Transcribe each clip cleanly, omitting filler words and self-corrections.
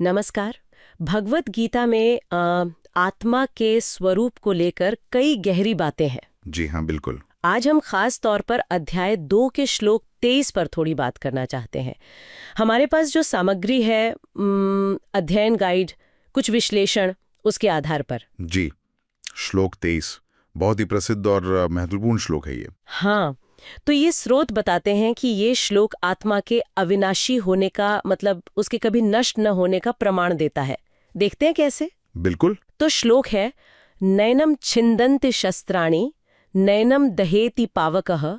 नमस्कार। भगवत गीता में आत्मा के स्वरूप को लेकर कई गहरी बातें हैं। जी हाँ, बिल्कुल। आज हम खास तौर पर अध्याय 2 के श्लोक 23 पर थोड़ी बात करना चाहते हैं। हमारे पास जो सामग्री है, अध्ययन गाइड, कुछ विश्लेषण, उसके आधार पर। जी, श्लोक 23 बहुत ही प्रसिद्ध और महत्वपूर्ण श्लोक है ये। हाँ, तो ये स्रोत बताते हैं कि ये श्लोक आत्मा के अविनाशी होने का, मतलब उसके कभी नष्ट न होने का प्रमाण देता है। देखते हैं कैसे। बिल्कुल। तो श्लोक है, नैनम छिन्दन्ति शस्त्राणि नैनम दहेति पावकः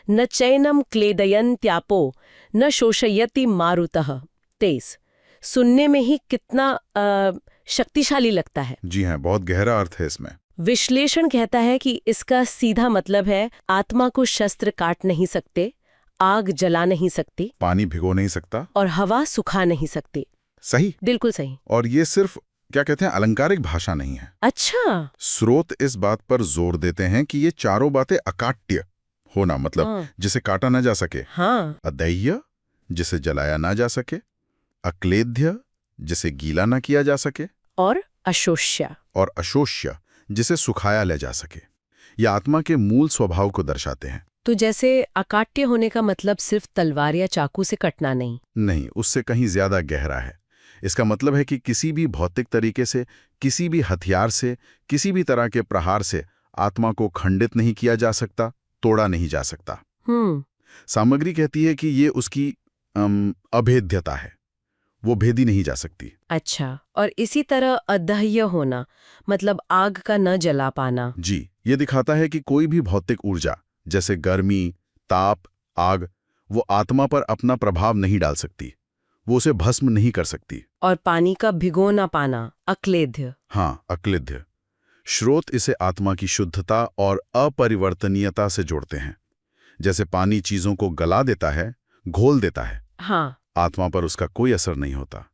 न चैनम क्लेदयन्त्यापो न शोषयति मारुतः। 23। सुनने में ही कितना शक्तिशाली लगता है। जी हाँ, बहुत गहरा अर्थ है इसमें। विश्लेषण कहता है कि इसका सीधा मतलब है आत्मा को शस्त्र काट नहीं सकते, आग जला नहीं सकती, पानी भिगो नहीं सकता और हवा सुखा नहीं सकती। सही। बिल्कुल सही। और ये सिर्फ क्या कहते हैं, अलंकारिक भाषा नहीं है। अच्छा। स्रोत इस बात पर जोर देते हैं कि ये चारों बातें अकाट्य होना, मतलब हाँ। जिसे काटा ना जा सके, हाँ। अदह्य जिसे जलाया ना जा सके, अक्लेद्य जिसे गीला ना किया जा सके, और अशोष्य, और अशोष्य जिसे सुखाया ले जा सके। ये आत्मा के मूल स्वभाव को दर्शाते हैं। तो जैसे अकाट्य होने का मतलब सिर्फ तलवार या चाकू से कटना नहीं, उससे कहीं ज्यादा गहरा है। इसका मतलब है कि किसी भी भौतिक तरीके से, किसी भी हथियार से, किसी भी तरह के प्रहार से आत्मा को खंडित नहीं किया जा सकता, तोड़ा नहीं जा सकता। सामग्री कहती है कि ये उसकी अभेद्यता है, वो भेदी नहीं जा सकती। अच्छा, और इसी तरह अदह्य होना मतलब आग का न जला पाना। जी, ये दिखाता है कि कोई भी भौतिक ऊर्जा जैसे गर्मी, ताप, आग, वो आत्मा पर अपना प्रभाव नहीं डाल सकती, वो उसे भस्म नहीं कर सकती। और पानी का भिगो ना पाना, अक्लेद्य। हाँ, अक्लिद्य। स्रोत इसे आत्मा की शुद्धता और अपरिवर्तनीयता से जोड़ते हैं। जैसे पानी चीजों को गला देता है, घोल देता है, हाँ। आत्मा पर उसका कोई असर नहीं होता।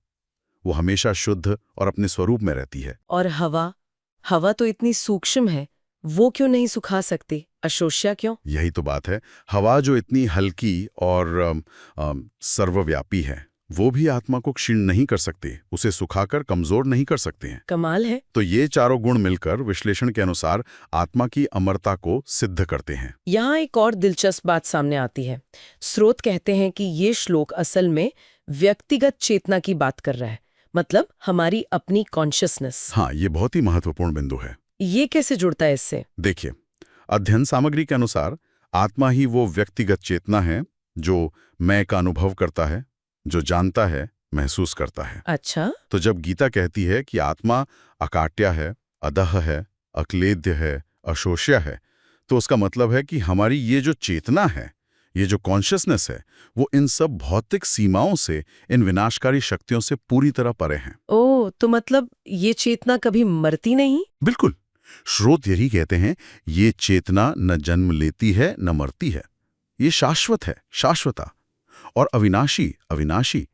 वो हमेशा शुद्ध और अपने स्वरूप में रहती है। और हवा, हवा तो इतनी सूक्ष्म है, वो क्यों नहीं सुखा सकती? अशोष्या क्यों? यही तो बात है। हवा जो इतनी हल्की और सर्वव्यापी है, वो भी आत्मा को क्षीण नहीं कर सकती, उसे सुखाकर कमजोर नहीं कर सकते हैं। कमाल है। तो ये चारों गुण मिलकर विश्लेषण के अनुसार आत्मा की अमरता को सिद्ध करते हैं। यहाँ एक और दिलचस्प बात सामने आती है। स्रोत कहते हैं कि ये श्लोक असल में व्यक्तिगत चेतना की बात कर रहा है, मतलब हमारी अपनी कॉन्शियसनेस। हाँ, ये बहुत ही महत्वपूर्ण बिंदु है। ये कैसे जुड़ता है इससे? देखिए, अध्ययन सामग्री के अनुसार आत्मा ही वो व्यक्तिगत चेतना है जो मैं का अनुभव करता है, जो जानता है, महसूस करता है। अच्छा। तो जब गीता कहती है कि आत्मा अकाट्य है, अदह है, अक्लेद्य है, अशोष्य है, तो उसका मतलब है कि हमारी ये जो चेतना है, ये जो कॉन्शियसनेस है, वो इन सब भौतिक सीमाओं से, इन विनाशकारी शक्तियों से पूरी तरह परे हैं। ओह, तो मतलब ये चेतना कभी मरती नहीं? बिल्कुल। स्रोत यही कहते हैं, ये चेतना न जन्म लेती है न मरती है, ये शाश्वत है, शाश्वता और अविनाशी, अविनाशी,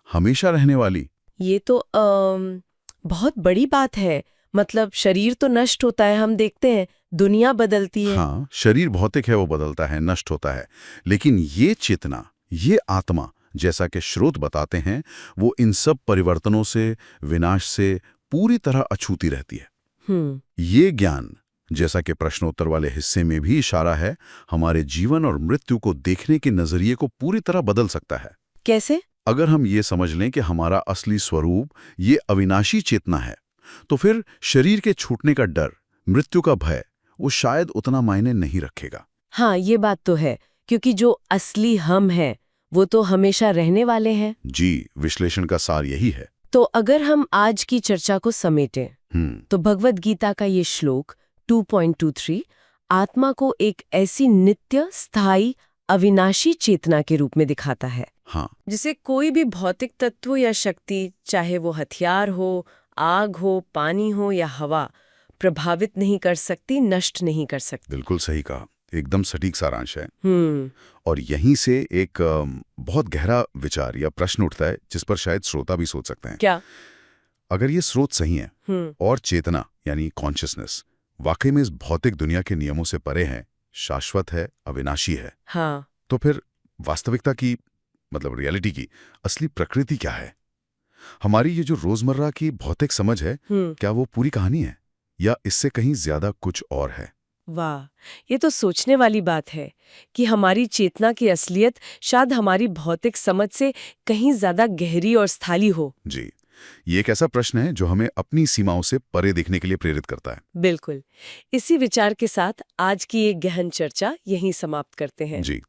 हमेशा रहने वाली। ये तो बहुत बड़ी बात है। मतलब शरीर तो नष्ट होता है, हम देखते हैं, दुनिया बदलती है। हाँ, शरीर भौतिक है, वो बदलता है, नष्ट होता है, लेकिन ये चेतना, ये आत्मा, जैसा कि स्रोत बताते हैं, वो इन सब परिवर्तनों से, विनाश से पूरी तरह अछूती रहती है। ये ज्ञान, जैसा कि प्रश्नोत्तर वाले हिस्से में भी इशारा है, हमारे जीवन और मृत्यु को देखने के नजरिए को पूरी तरह बदल सकता है। कैसे? अगर हम ये समझ लें कि हमारा असली स्वरूप ये अविनाशी चेतना है, तो फिर शरीर के छूटने का डर, मृत्यु का भय, वो शायद उतना मायने नहीं रखेगा। हाँ, ये बात तो है, क्योंकि जो असली हम हैं, वो तो हमेशा रहने वाले हैं। जी, विश्लेषण का सार यही है। तो अगर हम आज की चर्चा को समेटें, तो भगवत गीता का ये श्लोक 2.23 आत्मा को एक ऐसी नित्य, स्थायी, अविनाशी चेतना के रूप में दिखाता है। हाँ, जिसे कोई भी भौतिक तत्व या शक्ति, चाहे वो हथियार हो, आग हो, पानी हो या हवा, प्रभावित नहीं कर सकती, नष्ट नहीं कर सकती। बिल्कुल सही कहा, एकदम सटीक सारांश है। हम्म। और यहीं से एक बहुत गहरा विचार या प्रश्न उठता है, जिस पर शायद श्रोता भी सोच सकते हैं। क्या? अगर ये स्रोत सही है और चेतना यानी कॉन्शियसनेस वाकई में इस भौतिक दुनिया के नियमों से परे है, शाश्वत है, अविनाशी है, हाँ। तो फिर वास्तविकता की, मतलब रियलिटी की असली प्रकृति क्या है? हमारी ये जो रोजमर्रा की भौतिक समझ है, क्या वो पूरी कहानी है या इससे कहीं ज्यादा कुछ और है? वाह, ये तो सोचने वाली बात है कि हमारी चेतना की असलियत शायद हमारी भौतिक समझ से कहीं ज्यादा गहरी और स्थायी हो। जी, ये एक ऐसा प्रश्न है जो हमें अपनी सीमाओं से परे देखने के लिए प्रेरित करता है। बिल्कुल। इसी विचार के साथ आज की ये गहन चर्चा यहीं समाप्त करते हैं। जी।